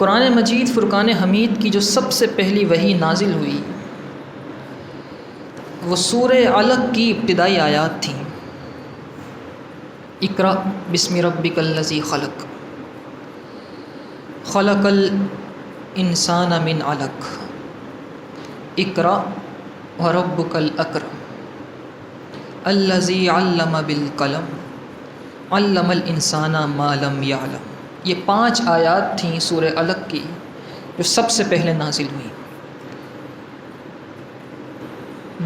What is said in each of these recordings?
قرآن مجید فرقان حمید کی جو سب سے پہلی وحی نازل ہوئی وہ سورہ علق کی ابتدائی آیات تھیں۔ اقرأ بسم ربک الذی خلق، خلق الانسان من علق، اقرأ وربک الاکرم، الذی علم بالقلم، علم الانسان ما لم یعلم۔ یہ 5 آیات تھیں سورہ علق کی جو سب سے پہلے نازل ہوئیں۔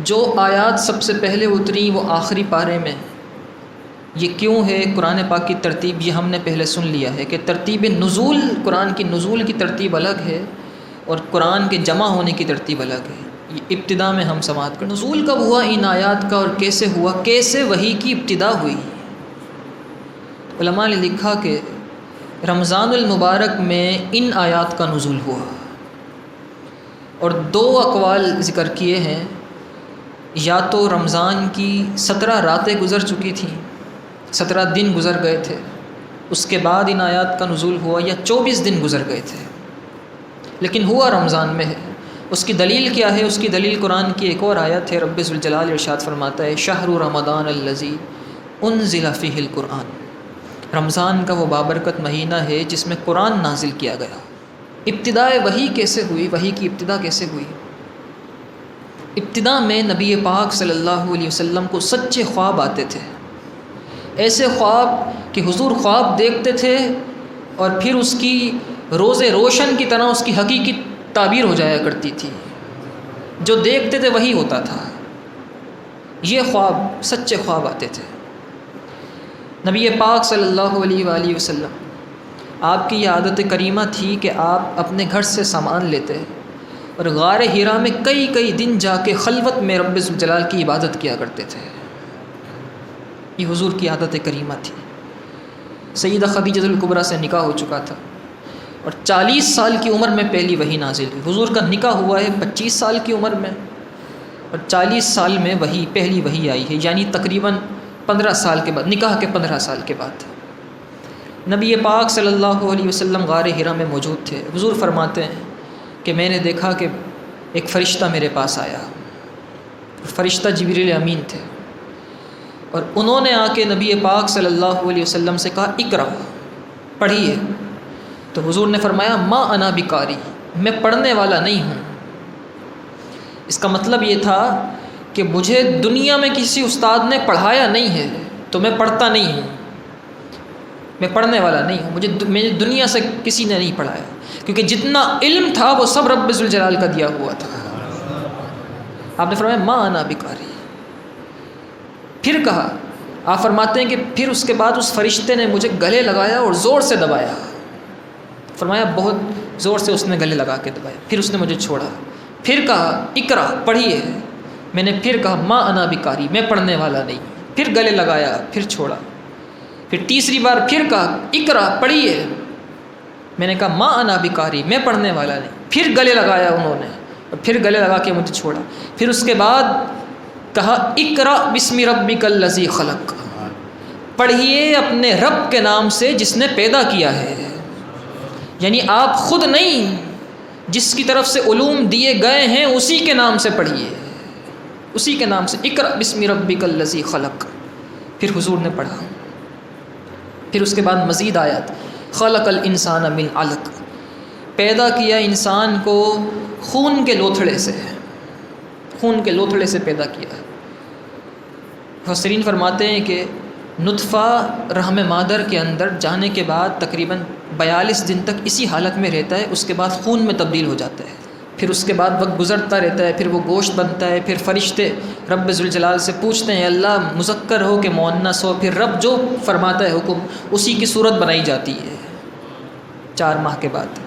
جو آیات سب سے پہلے اتری وہ آخری پارے میں، یہ کیوں ہے؟ قرآن پاک کی ترتیب یہ ہم نے پہلے سن لیا ہے کہ ترتیب نزول، قرآن کی نزول کی ترتیب الگ ہے اور قرآن کے جمع ہونے کی ترتیب الگ ہے۔ یہ ابتدا میں ہم سماعت کریں، نزول کب ہوا ان آیات کا اور کیسے ہوا، کیسے وحی کی ابتدا ہوئی۔ علماء نے لکھا کہ رمضان المبارک میں ان آیات کا نزول ہوا، اور 2 اقوال ذکر کیے ہیں، یا تو رمضان کی 17 راتیں گزر چکی تھیں، 17 دن گزر گئے تھے، اس کے بعد ان آیات کا نزول ہوا، یا 24 دن گزر گئے تھے، لیکن ہوا رمضان میں ہے۔ اس کی دلیل کیا ہے؟ اس کی دلیل قرآن کی ایک اور آیت ہے۔ رب ذوالجلال ارشاد فرماتا ہے شہر رمضان الذی انزل فیہ القرآن، رمضان کا وہ بابرکت مہینہ ہے جس میں قرآن نازل کیا گیا۔ ابتدائے وحی کیسے ہوئی؟ وحی کی ابتدا کیسے ہوئی؟ ابتدا میں نبی پاک صلی اللہ علیہ وسلم کو سچے خواب آتے تھے، ایسے خواب کہ حضور خواب دیکھتے تھے اور پھر اس کی روز روشن کی طرح اس کی حقیقی تعبیر ہو جایا کرتی تھی، جو دیکھتے تھے وہی ہوتا تھا۔ یہ خواب سچے خواب آتے تھے۔ نبی پاک صلی اللہ علیہ وآلہ وسلم، آپ کی یہ عادت کریمہ تھی کہ آپ اپنے گھر سے سامان لیتے اور غار حرا میں کئی دن جا کے خلوت میں رب ذوالجلال کی عبادت کیا کرتے تھے۔ یہ حضور کی عادت کریمہ تھی۔ سیدہ خدیجہ الکبریٰ سے نکاح ہو چکا تھا اور 40 سال کی عمر میں پہلی وحی نازل ہوئی۔ حضور کا نکاح ہوا ہے 25 سال کی عمر میں اور 40 سال میں پہلی وحی آئی ہے، یعنی تقریباً 15 سال کے بعد، نکاح کے 15 سال کے بعد۔ نبی پاک صلی اللہ علیہ وسلم غار حرا میں موجود تھے۔ حضور فرماتے ہیں کہ میں نے دیکھا کہ ایک فرشتہ میرے پاس آیا، فرشتہ جبریل امین تھے، اور انہوں نے آ کے نبی پاک صلی اللہ علیہ وسلم سے کہا اقرأ، پڑھیے۔ تو حضور نے فرمایا ما انا بقاری، میں پڑھنے والا نہیں ہوں۔ اس کا مطلب یہ تھا کہ مجھے دنیا میں کسی استاد نے پڑھایا نہیں ہے تو میں پڑھتا نہیں ہوں، میں پڑھنے والا نہیں ہوں، مجھے دنیا سے کسی نے نہیں پڑھایا، کیونکہ جتنا علم تھا وہ سب رب ذوالجلال کا دیا ہوا تھا۔ آپ نے فرمایا ما انا بقاری۔ پھر کہا، آپ فرماتے ہیں کہ پھر اس کے بعد اس فرشتے نے مجھے گلے لگایا اور زور سے دبایا۔ فرمایا بہت زور سے اس نے گلے لگا کے دبایا، پھر اس نے مجھے چھوڑا۔ پھر کہا اقرأ، پڑھیے۔ میں نے پھر کہا ما انا بقاری، میں پڑھنے والا نہیں۔ پھر گلے لگایا، پھر چھوڑا۔ پھر تیسری بار پھر کہا اقرأ، پڑھیے۔ میں نے کہا ما انا بقاری، میں پڑھنے والا نہیں۔ پھر گلے لگایا انہوں نے اور پھر گلے لگا کے مجھے چھوڑا۔ پھر اس کے بعد کہا اقرأ بسم ربک الذی خلق، پڑھیے اپنے رب کے نام سے جس نے پیدا کیا ہے۔ یعنی آپ خود نہیں، جس کی طرف سے علوم دیے گئے ہیں اسی کے نام سے پڑھیے، اسی کے نام سے اقرأ بسم ربک الذی خلق۔ پھر حضور نے پڑھا۔ پھر اس کے بعد مزید آیات، خلق الانسان من علق، پیدا کیا انسان کو خون کے لوتھڑے سے، خون کے لوتھڑے سے پیدا کیا۔ مفسرین فرماتے ہیں کہ نطفہ رحم مادر کے اندر جانے کے بعد تقریباً 42 دن تک اسی حالت میں رہتا ہے، اس کے بعد خون میں تبدیل ہو جاتا ہے۔ پھر اس کے بعد وقت گزرتا رہتا ہے، پھر وہ گوشت بنتا ہے، پھر فرشتے رب ذوالجلال سے پوچھتے ہیں اللہ مذکر ہو کہ مؤنث ہو، پھر رب جو فرماتا ہے حکم اسی کی صورت بنائی جاتی ہے 4 ماہ کے بعد۔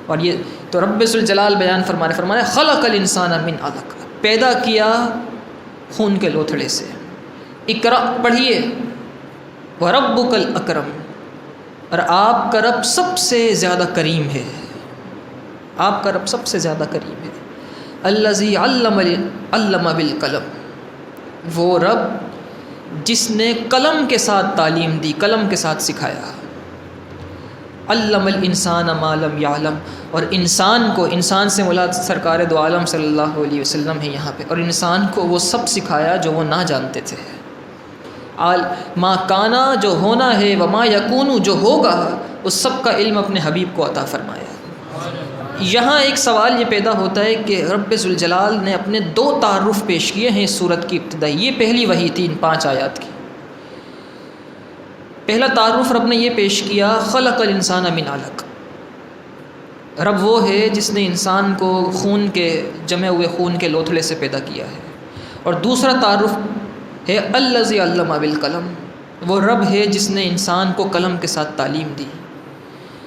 اور یہ تو رب ذوالجلال بیان فرمایا خلق الانسان من علق، پیدا کیا خون کے لوتھڑے سے۔ اقرأ، پڑھیے، وربک الاکرم، اور آپ کا رب سب سے زیادہ کریم ہے، آپ کا رب سب سے زیادہ کریم ہے۔ الذی علم بالقلم، وہ رب جس نے قلم کے ساتھ تعلیم دی، قلم کے ساتھ سکھایا۔ علم الانسان ما لم یعلم، اور انسان کو، انسان سے مراد سرکار دو عالم صلی اللہ علیہ وسلم ہے یہاں پہ، اور انسان کو وہ سب سکھایا جو وہ نہ جانتے تھے۔ ما کانا جو ہونا ہے، وما یکون جو ہوگا، اس سب کا علم اپنے حبیب کو عطا فرمایا۔ یہاں ایک سوال یہ پیدا ہوتا ہے کہ رب ذوالجلال نے اپنے 2 تعارف پیش کیے ہیں اس صورت کی ابتدائی، یہ پہلی وحی تھی ان 5 آیات کی۔ پہلا تعارف رب نے یہ پیش کیا، خلق الانسان من علق، رب وہ ہے جس نے انسان کو خون کے، جمے ہوئے خون کے لوتھڑے سے پیدا کیا ہے۔ اور دوسرا تعارف ہے الذی علم بالقلم، وہ رب ہے جس نے انسان کو قلم کے ساتھ تعلیم دی۔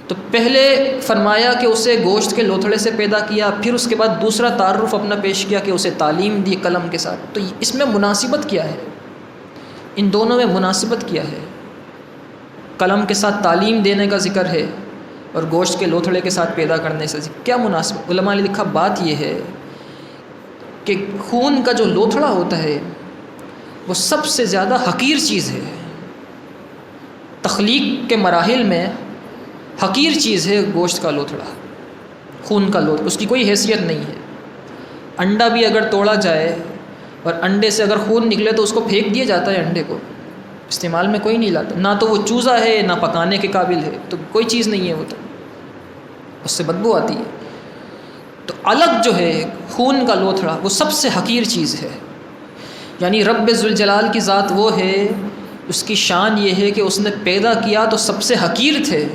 تو پہلے فرمایا کہ اسے گوشت کے لوتھڑے سے پیدا کیا، پھر اس کے بعد دوسرا تعارف اپنا پیش کیا کہ اسے تعلیم دی قلم کے ساتھ۔ تو اس میں مناسبت کیا ہے؟ ان دونوں میں مناسبت کیا ہے؟ قلم کے ساتھ تعلیم دینے کا ذکر ہے اور گوشت کے لوتھڑے کے ساتھ پیدا کرنے سے کیا مناسبت؟ علماء نے لکھا بات یہ ہے کہ خون کا جو لوتھڑا ہوتا ہے وہ سب سے زیادہ حقیر چیز ہے، تخلیق کے مراحل میں حقیر چیز ہے گوشت کا لوتھڑا، خون کا لوتھڑا، اس کی کوئی حیثیت نہیں ہے۔ انڈا بھی اگر توڑا جائے اور انڈے سے اگر خون نکلے تو اس کو پھینک دیا جاتا ہے، انڈے کو استعمال میں کوئی نہیں لاتا، نہ تو وہ چوزا ہے نہ پکانے کے قابل ہے، تو کوئی چیز نہیں ہے وہ، تو اس سے بدبو آتی ہے۔ تو علق جو ہے خون کا لوتھڑا وہ سب سے حقیر چیز ہے، یعنی رب ذوالجلال کی ذات وہ ہے، اس کی شان یہ ہے کہ اس نے پیدا کیا تو سب سے حقیر تھے،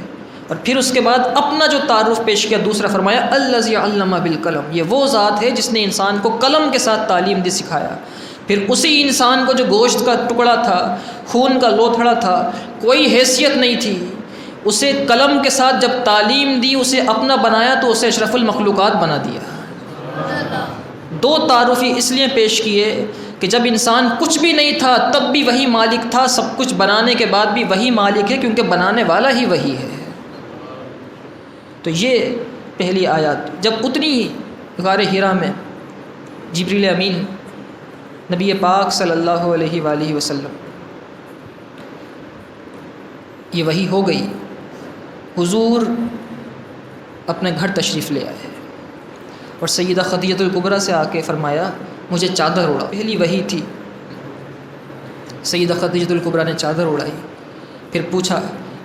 اور پھر اس کے بعد اپنا جو تعارف پیش کیا دوسرا فرمایا الذی علم بالقلم، یہ وہ ذات ہے جس نے انسان کو قلم کے ساتھ تعلیم دی، سکھایا۔ پھر اسی انسان کو جو گوشت کا ٹکڑا تھا، خون کا لوتھڑا تھا، کوئی حیثیت نہیں تھی، اسے قلم کے ساتھ جب تعلیم دی، اسے اپنا بنایا تو اسے اشرف المخلوقات بنا دیا۔ 2 تعارف اس لیے پیش کیے کہ جب انسان کچھ بھی نہیں تھا تب بھی وہی مالک تھا، سب کچھ بنانے کے بعد بھی وہی مالک ہے، کیونکہ بنانے والا ہی وہی ہے۔ تو یہ پہلی آیات جب اتنی غار حرا میں جبریل امین نبی پاک صلی اللہ علیہ وآلہ وسلم یہ وحی ہو گئی، حضور اپنے گھر تشریف لے آئے اور سیدہ خدیجہ الکبریٰ سے آ کے فرمایا مجھے چادر اڑا۔ پہلی وحی تھی، سیدہ خدیجہ الکبریٰ نے چادر اڑائی، پھر پوچھا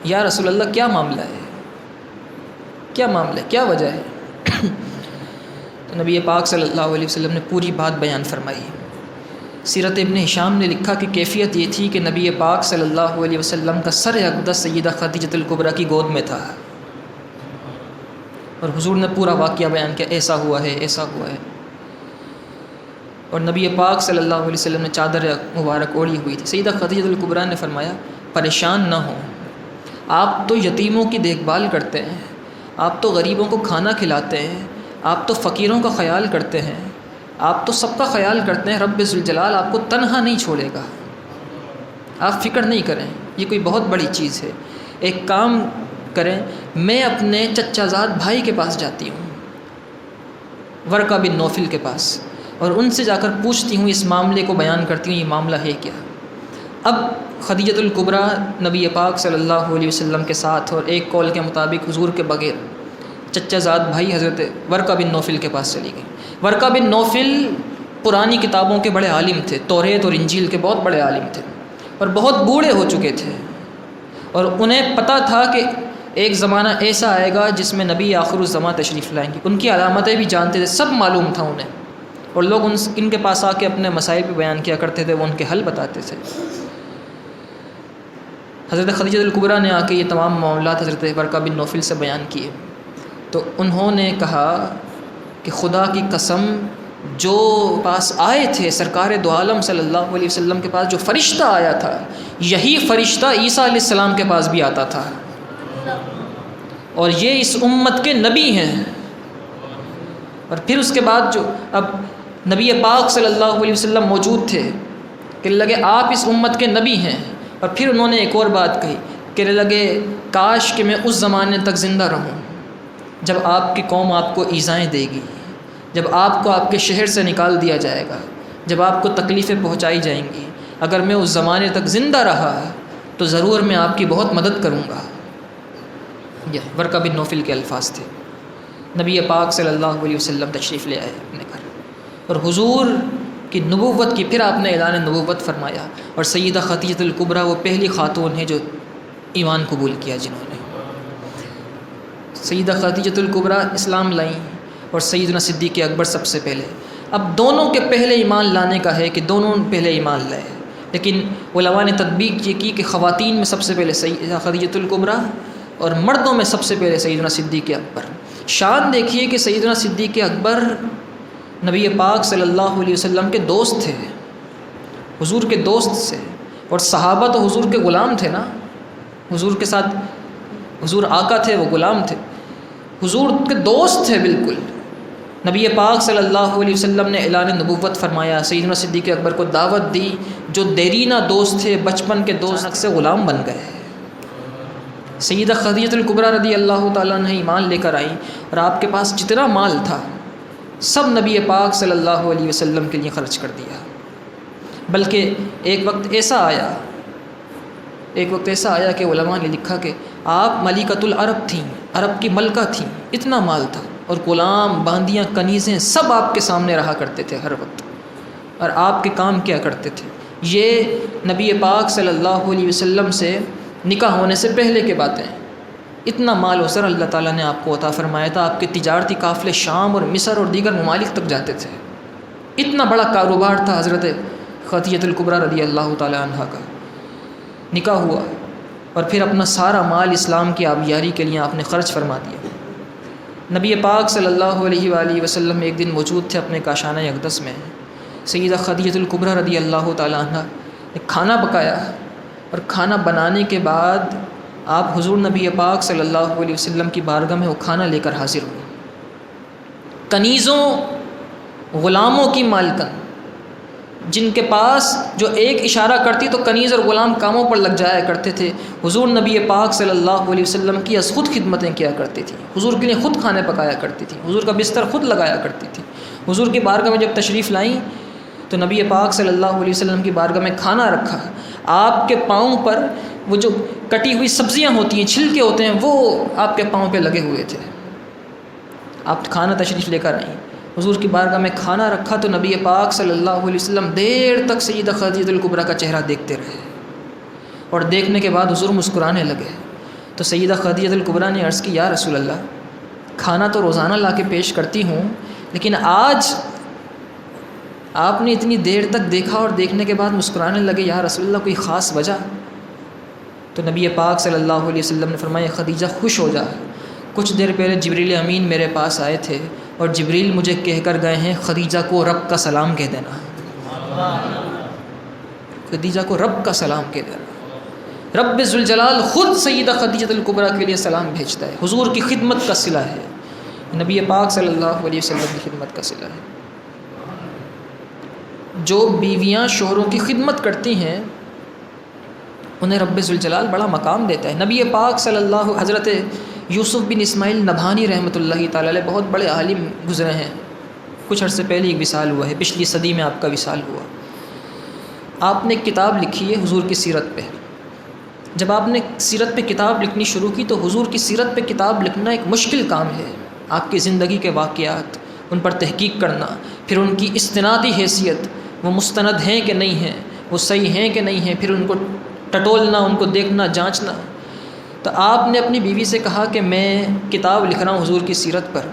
یا رسول اللہ کیا معاملہ ہے، کیا معاملہ ہے، کیا وجہ ہے؟ تو نبی پاک صلی اللہ علیہ وسلم نے پوری بات بیان فرمائی۔ سیرت ابن ہشام نے لکھا کہ کیفیت یہ تھی کہ نبی پاک صلی اللہ علیہ وسلم کا سر اقدس سیدہ خدیجہ الکبریٰ کی گود میں تھا، اور حضور نے پورا واقعہ بیان کیا، ایسا ہوا ہے، ایسا ہوا ہے۔ اور نبی پاک صلی اللہ علیہ وسلم نے چادر مبارک اوڑھی ہوئی تھی۔ سیدہ خدیجہ الکبریٰ نے فرمایا پریشان نہ ہوں، آپ تو یتیموں کی دیکھ بھال کرتے ہیں، آپ تو غریبوں کو کھانا کھلاتے ہیں، آپ تو فقیروں کا خیال کرتے ہیں، آپ تو سب کا خیال کرتے ہیں، رب ذوالجلال آپ کو تنہا نہیں چھوڑے گا، آپ فکر نہیں کریں، یہ کوئی بہت بڑی چیز ہے۔ ایک کام کریں، میں اپنے چچا زاد بھائی کے پاس جاتی ہوں، ورقہ بن نوفل کے پاس، اور ان سے جا کر پوچھتی ہوں، اس معاملے کو بیان کرتی ہوں، یہ معاملہ ہے کیا۔ اب خدیجہ الکبریٰ نبی پاک صلی اللہ علیہ وسلم کے ساتھ، اور ایک قول کے مطابق حضور کے بغیر، چچا زاد بھائی حضرت ورقہ بن نوفل کے پاس چلی گئی۔ ورقہ بن نوفل پرانی کتابوں کے بڑے عالم تھے، توریت اور انجیل کے بہت بڑے عالم تھے، اور بہت بوڑھے ہو چکے تھے، اور انہیں پتہ تھا کہ ایک زمانہ ایسا آئے گا جس میں نبی آخر الزماں تشریف لائیں گے، ان کی علامتیں بھی جانتے تھے، سب معلوم تھا انہیں، اور لوگ ان کے پاس آ کے اپنے مسائل بھی بیان کیا کرتے تھے، وہ ان کے حل بتاتے تھے۔ حضرت خدیجہ الکبریٰ نے آ کے یہ تمام معاملات حضرت ورقہ بن نوفل سے بیان کیے، تو انہوں نے کہا کہ خدا کی قسم، جو پاس آئے تھے سرکار دو عالم صلی اللہ علیہ وسلم کے پاس، جو فرشتہ آیا تھا، یہی فرشتہ عیسیٰ علیہ السلام کے پاس بھی آتا تھا، اور یہ اس امت کے نبی ہیں۔ اور پھر اس کے بعد جو اب نبی پاک صلی اللہ علیہ وسلم موجود تھے، کہنے لگے آپ اس امت کے نبی ہیں، اور پھر انہوں نے ایک اور بات کہی، کہنے لگے کاش کہ میں اس زمانے تک زندہ رہوں جب آپ کی قوم آپ کو ایذائیں دے گی، جب آپ کو آپ کے شہر سے نکال دیا جائے گا، جب آپ کو تکلیفیں پہنچائی جائیں گی، اگر میں اس زمانے تک زندہ رہا تو ضرور میں آپ کی بہت مدد کروں گا۔ یہ ورقہ بن نوفل کے الفاظ تھے. نبی پاک صلی اللہ علیہ وسلم تشریف لے آئے اپنے گھر، اور حضور کی نبوت کی پھر آپ نے اعلان نبوت فرمایا. اور سیدہ خدیجہ الکبریٰ وہ پہلی خاتون ہیں جو ایمان قبول کیا، جنہوں نے سیدہ خدیجہ الکبریٰ اسلام لائیں، اور سیدنا صدیق اکبر سب سے پہلے. اب دونوں کے پہلے ایمان لانے کا ہے کہ دونوں پہلے ایمان لائے، لیکن علماء نے تطبیق یہ کی کہ خواتین میں سب سے پہلے سیدہ خدیجہ الکبریٰ اور مردوں میں سب سے پہلے سیدنا صدیق اکبر. شان دیکھیے کہ سیدنا صدیق اکبر نبی پاک صلی اللہ علیہ وسلم کے دوست تھے، حضور کے دوست سے، اور صحابہ تو حضور کے غلام تھے نا، حضور کے ساتھ حضور آقا تھے، وہ غلام تھے، حضور کے دوست تھے بالکل. نبی پاک صلی اللہ علیہ وسلم نے اعلان نبوت فرمایا، سیدنا صدیق اکبر کو دعوت دی، جو دیرینہ دوست تھے، بچپن کے دوست سے غلام بن گئے. سیدہ خدیجہ الکبریٰ رضی اللہ تعالیٰ عنہ ایمان لے کر آئیں، اور آپ کے پاس جتنا مال تھا سب نبی پاک صلی اللہ علیہ وسلم کے لیے خرچ کر دیا. بلکہ ایک وقت ایسا آیا کہ علماء نے لکھا کہ آپ ملکۃ العرب تھیں، عرب کی ملکہ تھیں، اتنا مال تھا، اور غلام، باندیاں، کنیزیں سب آپ کے سامنے رہا کرتے تھے ہر وقت، اور آپ کے کام کیا کرتے تھے. یہ نبی پاک صلی اللہ علیہ وسلم سے نکاح ہونے سے پہلے کے باتیں ہیں. اتنا مال و زر اللہ تعالیٰ نے آپ کو عطا فرمایا تھا. آپ کے تجارتی قافلے شام اور مصر اور دیگر ممالک تک جاتے تھے. اتنا بڑا کاروبار تھا حضرت خدیجہ الکبریٰ رضی اللہ تعالیٰ عنہ کا. نکاح ہوا، اور پھر اپنا سارا مال اسلام کی آبیاری کے لیے آپ نے خرچ فرما دیا. نبی پاک صلی اللہ علیہ وآلہ وسلم ایک دن موجود تھے اپنے کاشانہ اقدس میں. سیدہ خدیجہ الکبریٰ رضی اللہ تعالیٰ عنہ نے کھانا پکایا، اور کھانا بنانے کے بعد آپ حضور نبی پاک صلی اللہ علیہ وسلم کی بارگاہ میں وہ کھانا لے کر حاضر ہوئے. کنیزوں، غلاموں کی مالکن، جن کے پاس جو ایک اشارہ کرتی تو کنیز اور غلام کاموں پر لگ جایا کرتے تھے، حضور نبی پاک صلی اللہ علیہ وسلم کی از خود خدمتیں کیا کرتی تھیں. حضور کے لیے خود کھانے پکایا کرتی تھیں، حضور کا بستر خود لگایا کرتی تھی. حضور کی بارگاہ میں جب تشریف لائیں تو نبی پاک صلی اللہ علیہ وسلم کی بارگاہ میں کھانا رکھا. آپ کے پاؤں پر وہ جو کٹی ہوئی سبزیاں ہوتی ہیں، چھلکے ہوتے ہیں، وہ آپ کے پاؤں پہ لگے ہوئے تھے. آپ کھانا تشریف لے کر آئیں، حضور کی بارگاہ میں کھانا رکھا تو نبی پاک صلی اللہ علیہ وسلم دیر تک سیدہ خدیجہ الکبریٰ کا چہرہ دیکھتے رہے، اور دیکھنے کے بعد حضور مسکرانے لگے. تو سیدہ خدیجہ الکبریٰ نے عرض کی، یا رسول اللہ، کھانا تو روزانہ لا کے پیش کرتی ہوں، لیکن آج آپ نے اتنی دیر تک دیکھا اور دیکھنے کے بعد مسکرانے لگے، یا رسول اللہ کوئی خاص وجہ؟ تو نبی پاک صلی اللہ علیہ وسلم نے فرمایا، خدیجہ خوش ہو جا، کچھ دیر پہلے جبریل امین میرے پاس آئے تھے، اور جبریل مجھے کہہ کر گئے ہیں خدیجہ کو رب کا سلام کہہ دینا. خدیجہ کو رب کا سلام کہہ دینا. رب ذوالجلال خود سیدہ خدیجہ الکبریٰ کے لیے سلام بھیجتا ہے. حضور کی خدمت کا صلہ ہے، نبی پاک صلی اللہ علیہ وسلم کی خدمت کا صلہ ہے. جو بیویاں شوہروں کی خدمت کرتی ہیں انہیں رب ذوالجلال بڑا مقام دیتا ہے. نبی پاک صلی اللہ حضرت یوسف بن اسماعیل نبھانی رحمۃ اللہ تعالی علیہ بہت بڑے عالم گزرے ہیں. کچھ عرصے پہلے ایک وصال ہوا ہے، پچھلی صدی میں آپ کا وصال ہوا. آپ نے ایک کتاب لکھی ہے حضور کی سیرت پہ. جب آپ نے سیرت پہ کتاب لکھنی شروع کی تو حضور کی سیرت پہ کتاب لکھنا ایک مشکل کام ہے. آپ کی زندگی کے واقعات، ان پر تحقیق کرنا، پھر ان کی استنادی حیثیت، وہ مستند ہیں کہ نہیں ہیں، وہ صحیح ہیں کہ نہیں ہیں، پھر ان کو ٹٹولنا، ان کو دیکھنا، جانچنا. تو آپ نے اپنی بیوی سے کہا کہ میں کتاب لکھ رہا ہوں حضور کی سیرت پر،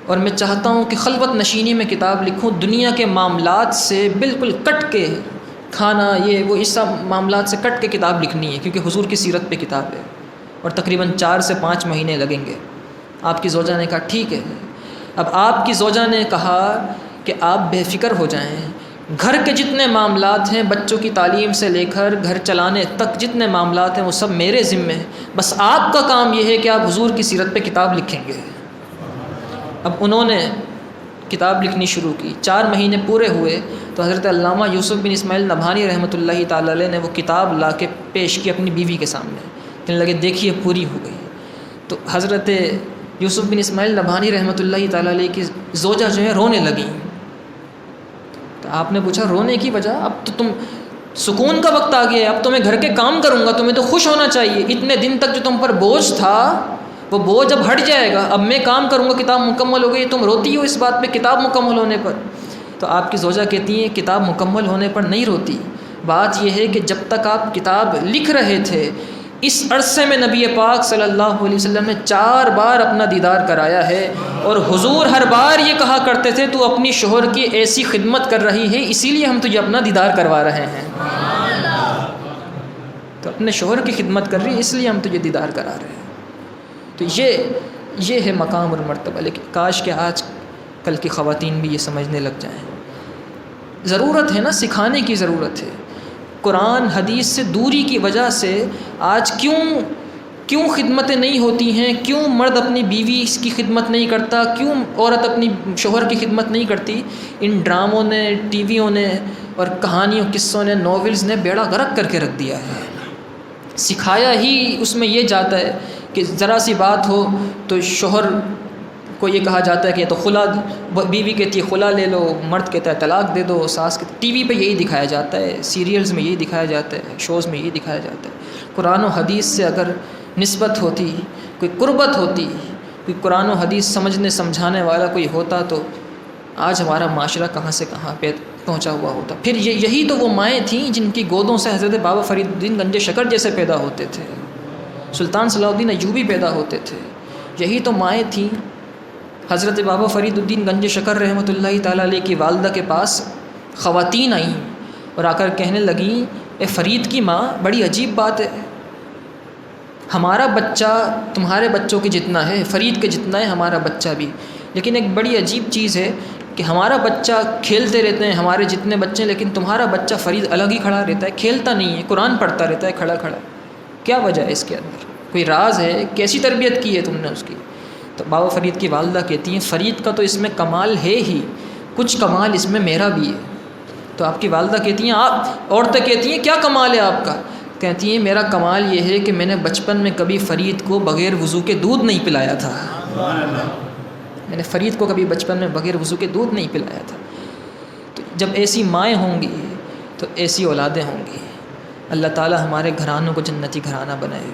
اور میں چاہتا ہوں کہ خلوت نشینی میں کتاب لکھوں، دنیا کے معاملات سے بالکل کٹ کے، کھانا یہ وہ اس سب معاملات سے کٹ کے کتاب لکھنی ہے، کیونکہ حضور کی سیرت پہ کتاب ہے، اور تقریباً 4 سے 5 مہینے لگیں گے. آپ کی زوجہ نے کہا ٹھیک ہے. اب آپ کی زوجہ نے کہا کہ آپ بے فکر ہو جائیں، گھر کے جتنے معاملات ہیں، بچوں کی تعلیم سے لے کر گھر چلانے تک جتنے معاملات ہیں وہ سب میرے ذمے ہیں، بس آپ کا کام یہ ہے کہ آپ حضور کی سیرت پہ کتاب لکھیں گے. اب انہوں نے کتاب لکھنی شروع کی. 4 مہینے پورے ہوئے تو حضرت علامہ یوسف بن اسماعیل نبھانی رحمۃ اللہ تعالی علیہ نے وہ کتاب لا کے پیش کی اپنی بیوی کے سامنے. کہنے لگے دیکھیے پوری ہو گئی. تو حضرت یوسف بن اسماعیل نبھانی رحمۃ اللہ تعالی علیہ کی زوجہ جو ہے رونے لگیں. تو آپ نے پوچھا رونے کی وجہ؟ اب تو تم سکون کا وقت آ گیا ہے، اب تو میں گھر کے کام کروں گا، تمہیں تو خوش ہونا چاہیے، اتنے دن تک جو تم پر بوجھ تھا وہ بوجھ اب ہٹ جائے گا، اب میں کام کروں گا، کتاب مکمل ہو گئی۔ تم روتی ہو اس بات پہ کتاب مکمل ہونے پر؟ تو آپ کی زوجہ کہتی ہیں کتاب مکمل ہونے پر نہیں روتی، بات یہ ہے کہ جب تک آپ کتاب لکھ رہے تھے اس عرصے میں نبی پاک صلی اللہ علیہ وسلم نے 4 بار اپنا دیدار کرایا ہے، اور حضور ہر بار یہ کہا کرتے تھے تو اپنی شوہر کی ایسی خدمت کر رہی ہے، اسی لیے ہم تجھے اپنا دیدار کروا رہے ہیں۔ تو اپنے شوہر کی خدمت کر رہی ہے اس لیے ہم تجھے دیدار کرا رہے ہیں۔ تو یہ ہے مقام اور مرتبہ، لیکن کاش کہ آج کل کی خواتین بھی یہ سمجھنے لگ جائیں۔ ضرورت ہے نا، سکھانے کی ضرورت ہے۔ قرآن حدیث سے دوری کی وجہ سے آج کیوں خدمتیں نہیں ہوتی ہیں، کیوں مرد اپنی بیوی کی خدمت نہیں کرتا، کیوں عورت اپنی شوہر کی خدمت نہیں کرتی؟ ان ڈراموں نے، ٹی ویوں نے اور کہانیوں، قصوں نے، ناولز نے بیڑا غرق کر کے رکھ دیا ہے۔ سکھایا ہی اس میں یہ جاتا ہے کہ ذرا سی بات ہو تو شوہر کو یہ کہا جاتا ہے کہ تو خلا، بیوی کہتی ہے خلا لے لو، مرد کہتا ہے طلاق دے دو، ساس کہتی، ٹی وی پہ یہی دکھایا جاتا ہے، سیریلز میں یہی دکھایا جاتا ہے، شوز میں یہی دکھایا جاتا ہے۔ قرآن و حدیث سے اگر نسبت ہوتی، کوئی قربت ہوتی، کوئی قرآن و حدیث سمجھنے سمجھانے والا کوئی ہوتا تو آج ہمارا معاشرہ کہاں سے کہاں پہ پہنچا ہوا ہوتا۔ پھر یہی تو وہ مائیں تھیں جن کی گودوں سے حضرت بابا فرید الدین گنج شکر جیسے پیدا ہوتے تھے، سلطان صلاح الدین ایوبی پیدا ہوتے تھے۔ یہی تو مائیں تھیں۔ حضرت بابا فرید الدین گنج شکر رحمۃ اللہ تعالیٰ علیہ کی والدہ کے پاس خواتین آئیں اور آ کر کہنے لگیں، اے فرید کی ماں، بڑی عجیب بات ہے، ہمارا بچہ تمہارے بچوں کے جتنا ہے، فرید کے جتنا ہے ہمارا بچہ بھی، لیکن ایک بڑی عجیب چیز ہے کہ ہمارا بچہ کھیلتے رہتے ہیں ہمارے جتنے بچے، لیکن تمہارا بچہ فرید الگ ہی کھڑا رہتا ہے، کھیلتا نہیں ہے، قرآن پڑھتا رہتا ہے کھڑا کھڑا۔ کیا وجہ ہے اس کے اندر؟ کوئی راز ہے؟ کیسی تربیت کی ہے تم نے اس کی؟ تو بابا فرید کی والدہ کہتی ہیں فرید کا تو اس میں کمال ہے ہی، کچھ کمال اس میں میرا بھی ہے۔ تو آپ کی والدہ کہتی ہیں، آپ عورتیں کہتی ہیں کیا کمال ہے آپ کا؟ کہتی ہیں میرا کمال یہ ہے کہ میں نے بچپن میں کبھی فرید کو بغیر وضو کے دودھ نہیں پلایا تھا، میں نے فرید کو کبھی بچپن میں بغیر وضو کے دودھ نہیں پلایا تھا۔ تو جب ایسی مائیں ہوں گی تو ایسی اولادیں ہوں گی۔ اللہ تعالی ہمارے گھرانوں کو جنتی گھرانہ بنائے۔